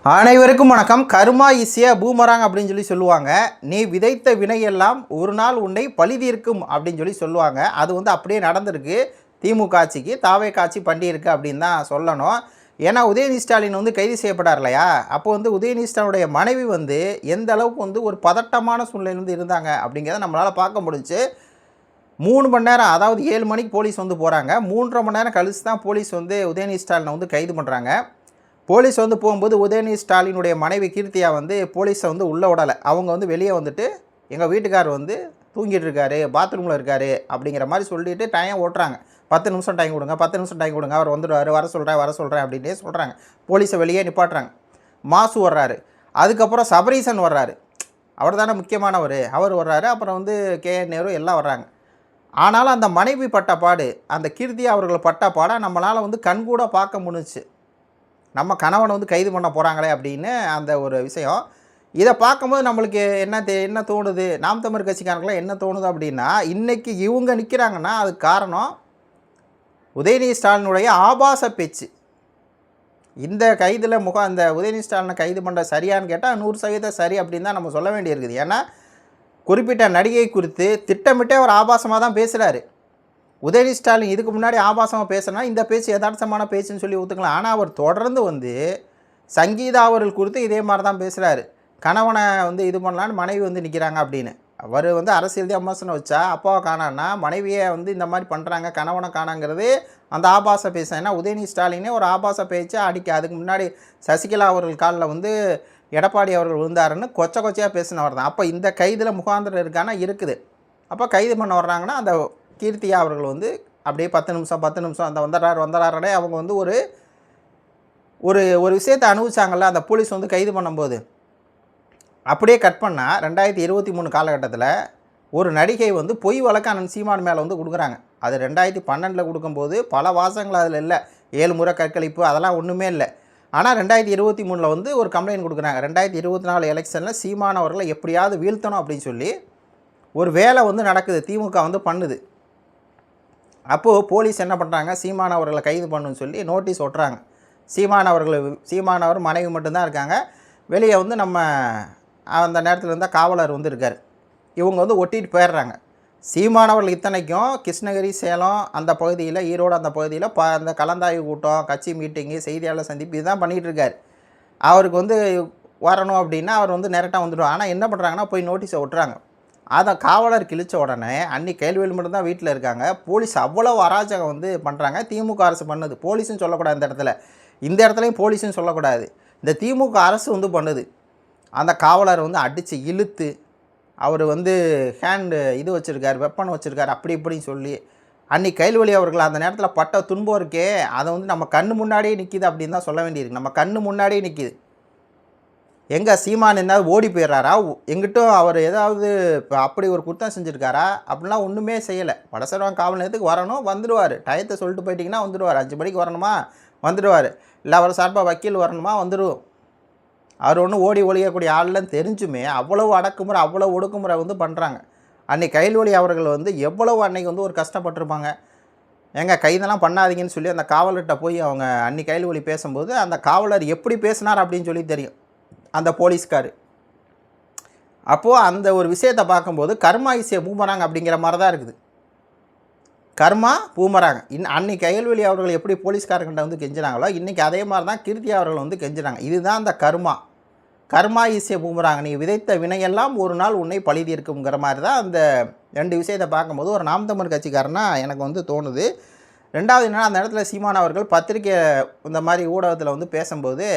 அனைவருக்கும் வணக்கம். கர்மா is a boomerang அப்படின்னு சொல்லுவாங்க. நீ விதைத்த வினையெல்லாம் ஒரு நாள் உன்னை பழிதீர்க்கும் அப்படின்னு சொல்லுவாங்க. அது அப்படியே நடந்திருக்கு. திமுக ஆட்சிக்கு தாவேகா ஆட்சி பண்ணியிருக்கு அப்படின்னு தான் சொல்லணும். ஏன்னா உதயநிதி ஸ்டாலின் கைது செய்யப்படார் இல்லையா? அப்போ உதயநிதி ஸ்டாலினுடைய மனைவி எந்த அளவுக்கு ஒரு பதட்டமான சூழ்நிலையில் இருந்தாங்க அப்படிங்கிறத நம்மளால் பார்க்க முடிஞ்சு. 3 மணி நேரம், அதாவது 7 மணிக்கு போலீஸ் போகிறாங்க. 3.5 மணி நேரம் கழிச்சு தான் போலீஸ் உதயநிதி ஸ்டாலினை கைது பண்ணுறாங்க. போலீஸ் போகும்போது உதயநிதி ஸ்டாலினுடைய மனைவி கீர்த்தியா போலீஸை உள்ளே விடலை. அவங்க வெளியே வந்துட்டு எங்கள் வீட்டுக்கார் தூங்கிட்டு இருக்காரு, பாத்ரூமில் இருக்கார் அப்படிங்கிற மாதிரி சொல்லிட்டு டைம் ஓட்டுறாங்க. 10 நிமிஷம் டைம் கொடுங்க, 10 நிமிஷம் டைம் கொடுங்க, அவர் வந்துடுவார், வர சொல்கிறேன் அப்படின்னே சொல்கிறாங்க. போலீஸை வெளியே நிப்பாட்டுறாங்க. மாசு வர்றாரு. அதுக்கப்புறம் சபரீசன் வர்றாரு. அவர் தானே முக்கியமானவர், அவர் வர்றாரு. அப்புறம் கேஎன் நேரு எல்லாம் வர்றாங்க. ஆனாலும் அந்த மனைவி பட்ட பாடு, அந்த கீர்த்தியா அவர்கள் பட்ட பாடை நம்மளால் கண்கூட பார்க்க முடிஞ்சிச்சு. நம்ம கணவனை கைது பண்ண போகிறாங்களே அப்படின்னு அந்த ஒரு விஷயம். இதை பார்க்கும்போது நம்மளுக்கு என்ன தோணுது, நாம் தமிழர் கட்சிக்காரங்களாம் என்ன தோணுது அப்படின்னா, இன்றைக்கி இவங்க நிற்கிறாங்கன்னா அதுக்கு காரணம் உதயநிதி ஸ்டாலினுடைய ஆபாச பேச்சு. இந்த கைதில் இந்த உதயநிதி ஸ்டாலினை கைது பண்ணுற சரியான்னு கேட்டால் 100% சரி அப்படின்னு தான் நம்ம சொல்ல வேண்டியிருக்குது. ஏன்னா குறிப்பிட்ட நடிகை குறித்து திட்டமிட்டே அவர் ஆபாசமாக தான் பேசுகிறாரு. உதயநிதி ஸ்டாலின் இதுக்கு முன்னாடி ஆபாசமாக பேசுனா இந்த பேச்சு யதார்த்தமான பேச்சுன்னு சொல்லி ஒத்துக்கலாம். ஆனால் அவர் தொடர்ந்து சங்கீதா அவர்கள் குறித்து இதே மாதிரி தான் பேசுகிறாரு. கணவனை இது பண்ணலான்னு மனைவி நிற்கிறாங்க அப்படின்னு. அவர் அரசியல் தான் விமர்சனம் வச்சா அப்பாவை காணான்னா மனைவியை இந்த மாதிரி பண்ணுறாங்க, கணவனை காணாங்கிறது அந்த ஆபாச பேச. ஏன்னா உதயநிதி ஸ்டாலினே ஒரு ஆபாச பேச்சு அதுக்கு முன்னாடி சசிகலா அவர்கள் காலில் எடப்பாடி அவர்கள் விழுந்தாருன்னு கொச்சையாக பேசினவர் தான். அப்போ இந்த கைதில் முகாந்திரம் இருக்கானா இருக்குது. அப்போ கைது பண்ண வர்றாங்கன்னா அந்த கீர்த்தியா அவர்கள் அப்படியே 10 நிமிஷம் அந்த வந்துடுறாரே அவங்க ஒரு ஒரு ஒரு விஷயத்தை அனுபவிச்சாங்கல்ல அந்த போலீஸ் கைது பண்ணும்போது. அப்படியே கட் பண்ணால் 2023 காலகட்டத்தில் ஒரு நடிகை பொய் வழக்கு அண்ணன் சீமான் மேலே கொடுக்குறாங்க. அது 2012 கொடுக்கும்போது பல வாசகங்கள் அதில் இல்லை. 7 முறை கற்களிப்பு அதெல்லாம் ஒன்றுமே இல்லை. ஆனால் 2023 ஒரு கம்ப்ளைண்ட் கொடுக்குறாங்க. 2024 எலெக்ஷனில் சீமான் அவர்களை எப்படியாவது வீழ்த்தணும் அப்படின்னு சொல்லி ஒரு வேலை நடக்குது, திமுக பண்ணுது. அப்போது போலீஸ் என்ன பண்ணுறாங்க, சீமான் அவர்களை கைது பண்ணுன்னு சொல்லி நோட்டீஸ் ஒட்டுறாங்க. சீமான் அவர் மனைவி மட்டும்தான் இருக்காங்க. வெளியே நம்ம அந்த நேரத்தில் இருந்தால் காவலர் இருக்கார். இவங்க ஒட்டிட்டு போயிடுறாங்க. சீமானவர்கள் இத்தனைக்கும் கிருஷ்ணகிரி, சேலம் அந்த பகுதியில், ஈரோடு அந்த பகுதியில் அந்த கலந்தாய்வு கூட்டம், கட்சி மீட்டிங்கு, செய்தியாளர் சந்திப்பு இதுதான் பண்ணிகிட்டு இருக்கார். அவருக்கு வரணும் அப்படின்னா அவர் நேரட்டாக வந்துடுவார். ஆனால் என்ன பண்ணுறாங்கன்னா போய் நோட்டீஸை ஒட்டுறாங்க. அதை காவலர் கிழிச்ச உடனே அன்றைக்கி கேள்வியில் மட்டும்தான் வீட்டில் இருக்காங்க. போலீஸ் அவ்வளோ அராஜகம் பண்ணுறாங்க. திமுக அரசு பண்ணுது. போலீஸுன்னு சொல்லக்கூடாது இந்த இடத்துலையும் போலீஸுன்னு சொல்லக்கூடாது. இந்த திமுக அரசு பண்ணுது. அந்த காவலர் அடித்து இழுத்து அவர் ஹேண்டு இது வச்சுருக்கார், வெப்பன் வச்சுருக்கார், அப்படி இப்படின்னு சொல்லி அன்றைக்கி கைல்வழி அவர்கள் அந்த நேரத்தில் பட்ட துன்பம் இருக்கே, அதை நம்ம கண்ணு முன்னாடியே நிற்கிது அப்படின்னு தான் சொல்ல வேண்டியிருக்கு. நம்ம கண்ணு முன்னாடியே நிற்கிது. எங்கே சீமான் எதாவது ஓடி போயிடுறாரா, எங்கிட்டும் அவர் ஏதாவது இப்போ அப்படி ஒரு குற்றம் செஞ்சுருக்காரா அப்படிலாம் ஒன்றுமே செய்யலை. வடசரவன் காவல் நிலையத்துக்கு வரணும், வந்துடுவார். டயத்தை சொல்லிட்டு போயிட்டிங்கன்னா வந்துடுவார். 5 மணிக்கு வரணுமா வந்துடுவார். இல்லை அவர் சார்பாக வக்கீல் வரணுமா வந்துடுவோம். அவர் ஒன்றும் ஓடி ஒழியக்கூடிய ஆள்லாம் தெரிஞ்சுமே அவ்வளவு அடக்குமுறை, அவ்வளோ ஒடுக்குமுறை பண்ணுறாங்க. அன்றைக்கி கைல்வழி அவர்கள் எவ்வளவு அன்றைக்கி ஒரு கஷ்டப்பட்டிருப்பாங்க. கைதெல்லாம் பண்ணாதீங்கன்னு சொல்லி அந்த காவலர்கிட்ட போய் அவங்க அன்றைக்கி கைல்வழி பேசும்போது அந்த காவலர் எப்படி பேசினார் அப்படின்னு சொல்லி தெரியும் அந்த போலீஸ்கார். அப்போது அந்த ஒரு விஷயத்தை பார்க்கும்போது கர்மா இஸ் ஏ பூமராங் அப்படிங்கிற மாதிரி தான் இருக்குது. கர்மா பூமராங். அன்றைக்கி கைல்வழி அவர்கள் எப்படி போலீஸ்காரங்கிட்ட கெஞ்சினாங்களோ இன்றைக்கி அதே மாதிரி தான் கீர்த்தி அவர்கள் கெஞ்சினாங்க. இதுதான் அந்த கர்மா இஸ் ஏ பூமராங். நீ விதைத்த வினையெல்லாம் ஒரு நாள் உன்னை பழிதீர்க்குங்கிற மாதிரி தான் அந்த 2 விஷயத்தை பார்க்கும்போது ஒரு நாம் தமிழர் கட்சிக்காரனா எனக்கு தோணுது. ரெண்டாவது என்னென்னா, அந்த இடத்துல சீமான் அவர்கள் பத்திரிக்கை இந்த மாதிரி ஊடகத்தில் பேசும்போது,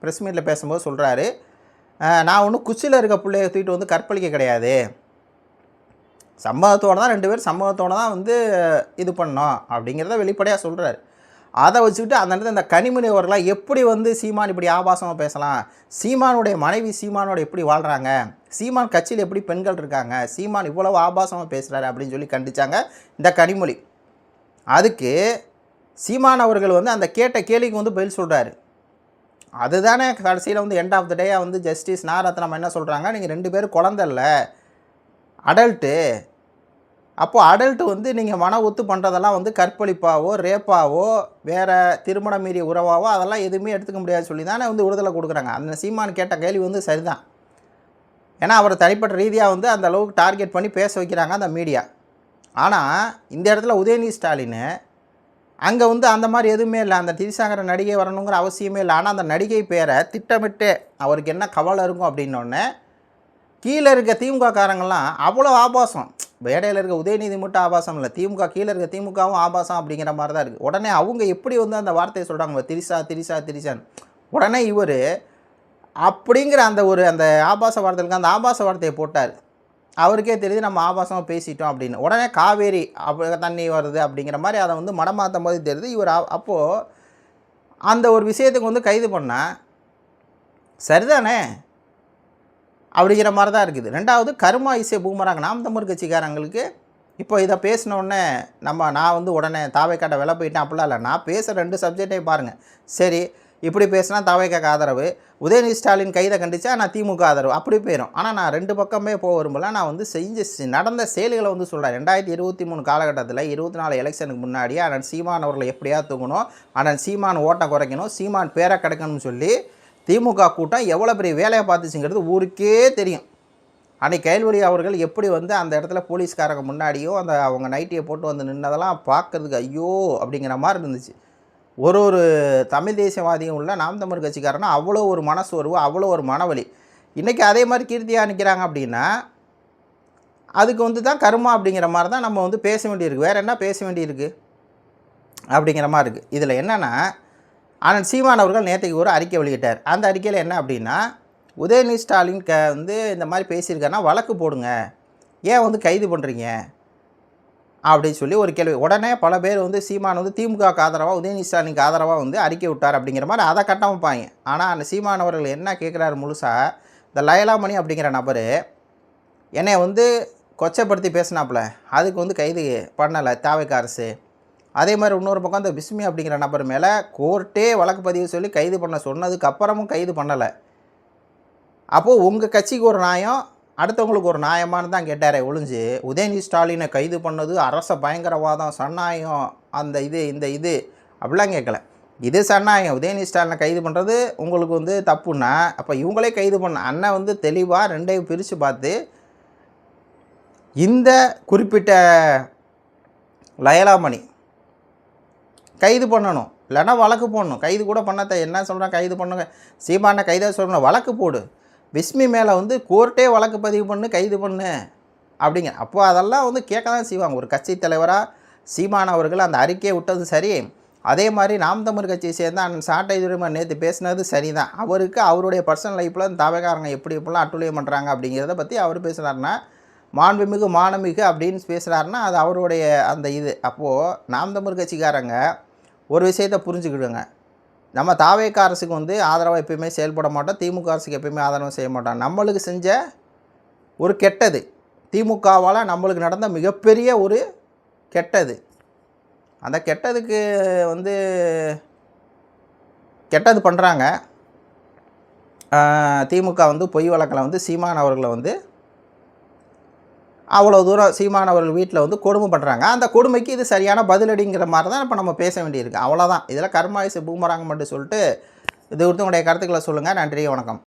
ப்ரெஸ் மீட்டில் பேசும்போது சொல்கிறாரு, நான் ஒன்றும் குச்சியில் இருக்க பிள்ளைய தூக்கிட்டு கற்பழிக்க கிடையாது, சம்மதத்தோடு தான் 2 பேர் சம்மதத்தோடு தான் இது பண்ணோம் அப்படிங்கிறத வெளிப்படையாக சொல்கிறாரு. அதை வச்சுக்கிட்டு அந்த இடத்துல இந்த கனிமொழி அவர்களாக எப்படி சீமான் இப்படி ஆபாசமாக பேசலாம், சீமானுடைய மனைவி சீமானோட எப்படி வாழ்கிறாங்க, சீமான் கட்சியில் எப்படி பெண்கள் இருக்காங்க, சீமான் இவ்வளவு ஆபாசமாக பேசுகிறாரு அப்படின்னு சொல்லி கண்டித்தாங்க இந்த கனிமொழி. அதுக்கு சீமான் அவர்கள் அந்த கேட்ட கேள்விக்கு பதில் சொல்கிறாரு. அதுதானே கடைசியில் end of the day justice நாரத்னம் என்ன சொல்கிறாங்க, நீங்கள் 2 பேரும் குழந்தை இல்லை, அடல்ட்டு, அப்போது அடல்ட் வந்து நீங்கள் மன ஒத்து பண்ணுறதெல்லாம் வந்து கற்பழிப்பாவோ ரேப்பாவோ வேறு திருமணம் மீறிய உறவாவோ அதெல்லாம் எதுவுமே எடுத்துக்க முடியாது சொல்லி தானே வந்து விடுதலை கொடுக்குறாங்க. அந்த சீமான் கேட்ட கேள்வி வந்து சரிதான். ஏன்னா அவரை தனிப்பட்ட ரீதியாக வந்து அந்த அளவுக்கு டார்கெட் பண்ணி பேச வைக்கிறாங்க அந்த மீடியா. ஆனால் இந்த இடத்துல உதயநிதி ஸ்டாலின் அங்கே வந்து அந்த மாதிரி எதுவுமே இல்லை. அந்த திரிசாங்கிற நடிகை வரணுங்கிற அவசியமே இல்லை. ஆனால் அந்த நடிகை பேரை திட்டமிட்டு அவருக்கு என்ன கவலை இருக்கும் அப்படின்னோடனே கீழே இருக்க திமுக காரங்கள்லாம் அவ்வளோ ஆபாசம். வேடையில் இருக்க உதயநிதி மட்டும் ஆபாசம் இல்லை, திமுக கீழே இருக்க திமுகவும் ஆபாசம் அப்படிங்கிற மாதிரி தான் இருக்குது. உடனே அவங்க எப்படி வந்து அந்த வார்த்தையை சொல்கிறாங்க, திரிசா திரிசா திரிசான்னு. உடனே இவர் அப்படிங்கிற அந்த ஆபாச வார்த்தைகளுக்கு அந்த ஆபாச வார்த்தையை போட்டார். அவருக்கே தெரியுது நம்ம ஆபாசமாக பேசிட்டோம் அப்படின்னு. உடனே காவேரி தண்ணி வருது அப்படிங்கிற மாதிரி அதை வந்து மடமாற்றும் போது தெரியுது. இவர் அப்போது அந்த ஒரு விஷயத்துக்கு வந்து கைது பண்ணால் சரிதானே அப்படிங்கிற மாதிரி தான் இருக்குது. ரெண்டாவது கருமா இசை பூமராங்க நாம் தமிழ் கட்சிக்காரங்களுக்கு இப்போ இதை பேசினோடனே நான் வந்து உடனே தாவைக்காட்ட விலை போயிட்டேன் அப்படிலாம் இல்லை. நான் பேசுகிற 2 சப்ஜெக்டையும் பாருங்கள். சரி, இப்படி பேசினா தாவைக்காக்கு ஆதரவு, உதயநிதி ஸ்டாலின் கைதை கண்டிச்சா நான் திமுக ஆதரவு, அப்படி போயிடும். ஆனால் நான் 2 பக்கமே போக விரும்பல. நான் வந்து நடந்த செயல்களை வந்து சொல்கிறேன். 2023 காலகட்டத்தில் 24 எலெக்ஷனுக்கு முன்னாடி அண்ணன் சீமான் அவர்களை எப்படியா தூக்கணும், அண்ணன் சீமான் ஓட்டை குறைக்கணும், சீமான் பேரை கிடைக்கணும்னு சொல்லி திமுக கூட்டம் எவ்வளோ பெரிய வேலையை பார்த்துச்சுங்கிறது ஊருக்கே தெரியும். அன்றைக்கி கைல்வழி அவர்கள் எப்படி வந்து அந்த இடத்துல போலீஸ்காரங்க முன்னாடியும் அவங்க நைட்டியை போட்டு வந்து நின்னதெல்லாம் பார்க்குறதுக்கு ஐயோ அப்படிங்கிற மாதிரி இருந்துச்சு. ஒரு தமிழ் தேசியவாதியும் உள்ள நாம் தமிழ் கட்சிக்காரனா அவ்வளோ ஒரு மனசோர்வு, அவ்வளோ ஒரு மனவலி. இன்றைக்கி அதே மாதிரி கீர்த்தியாக நிற்கிறாங்க அப்படின்னா அதுக்கு வந்து தான் கருமா அப்படிங்கிற மாதிரி தான் நம்ம வந்து பேச வேண்டியிருக்கு. வேறு என்ன பேச வேண்டியிருக்கு அப்படிங்கிற மாதிரி இருக்குது. இதில் என்னென்னா அண்ணன் சீமான் அவர்கள் நேற்றுக்கு ஒரு அறிக்கை வெளியிட்டார். அந்த அறிக்கையில் என்ன அப்படின்னா, உதயநிதி ஸ்டாலின் வந்து இந்த மாதிரி பேசியிருக்காருன்னா வழக்கு போடுங்க, ஏன் வந்து கைது பண்ணுறீங்க அப்படின்னு சொல்லி ஒரு கேள்வி. உடனே பல பேர் வந்து சீமான் வந்து திமுகவுக்கு ஆதரவாக உதயநிதி ஸ்டாலினுக்கு ஆதரவாக வந்து அறிக்கை விட்டார் அப்படிங்கிற மாதிரி அதை கட்டமைப்பாங்க. ஆனால் அந்த சீமான் அவர்கள் என்ன கேட்குறாரு முழுசாக, இந்த லயலாமணி அப்படிங்கிற நபர் என்னை வந்து கொச்சைப்படுத்தி பேசினாப்புல, அதுக்கு வந்து கைது பண்ணலை தாவைக்க அரசு. அதே மாதிரி இன்னொரு பக்கம் இந்த பிஸ்மி அப்படிங்கிற நபர் மேலே கோர்ட்டே வழக்கு பதிவு சொல்லி கைது பண்ண சொன்னதுக்கு அப்புறமும் கைது பண்ணலை. அப்போது உங்கள் கட்சிக்கு ஒரு நியாயம், அடுத்தவங்களுக்கு ஒரு நியாயமானு தான் கேட்டாரே ஒழிஞ்சு, உதயநிதி ஸ்டாலினை கைது பண்ணது அரச பயங்கரவாதம், சன்னாயம், இந்த இது அப்படிலாம் கேட்கல. இது சன்னாயம். உதயநிதி ஸ்டாலினை கைது பண்ணுறது உங்களுக்கு வந்து தப்புன்னா, அப்போ இவங்களே கைது பண்ண அண்ணன் வந்து தெளிவாக 2ஐயும் பிரித்து பார்த்து இந்த குறிப்பிட்ட லயலாமணி கைது பண்ணணும், இல்லைன்னா வழக்கு போடணும். கைது கூட பண்ண என்ன சொல்கிறேன், கைது பண்ணுங்க, சீமானை கைதாக சொல்லணும், வழக்கு போடு. பிஸ்மி மேலே வந்து கோர்ட்டே வழக்கு பதிவு பண்ணு, கைது பண்ணு அப்படிங்க. அப்போ அதெல்லாம் வந்து கேட்க தான் செய்வாங்க. ஒரு கட்சி தலைவராக சீமான் அவர்கள் அந்த அறிக்கையை விட்டது சரி. அதே மாதிரி நாம் தமிழ் கட்சியை சேர்ந்த அண்ணன் சாட்டை துரைமுருகன் நேற்று பேசினது சரி தான். அவருக்கு அவருடைய பர்சனல் லைஃப்பில் தாவைக்காரங்க எப்படிலாம் அட்டுழியம் பண்ணுறாங்க அப்படிங்கிறத பற்றி அவர் பேசுகிறாருன்னா, மாண்புமிகு மானமிகு அப்படின்னு பேசுகிறாருன்னா அது அவருடைய அந்த இது. அப்போது நாம் தமிழ் கட்சிக்காரங்க ஒரு விஷயத்தை புரிஞ்சுக்கிடுங்க, நம்ம தாவேக அரசுக்கு வந்து ஆதரவாக எப்பயுமே செயல்பட மாட்டோம், திமுக அரசுக்கு எப்பயுமே ஆதரவு செய்ய மாட்டோம். நம்மளுக்கு செஞ்ச ஒரு கெட்டது, திமுகவால் நம்மளுக்கு நடந்த மிகப்பெரிய ஒரு கெட்டது, அந்த கெட்டதுக்கு வந்து கெட்டது பண்ணுறாங்க. திமுக வந்து பொய் வழக்கில் வந்து சீமான் அவர்களை வந்து அவ்வளோ தூரம் சீமான் அவர்கள் வீட்டில் வந்து கொடுமை பண்ணுறாங்க. அந்த கொடுமைக்கு இது சரியான பதிலடிங்கிற மாதிரி தான் இப்போ நம்ம பேச வேண்டியிருக்கு. அவ்வளோதான். இதில் கர்மாயிசு பூமராங்க மட்டும் சொல்லிட்டு இது குறித்து உங்களுடைய கருத்துக்களை சொல்லுங்கள். நன்றி, வணக்கம்.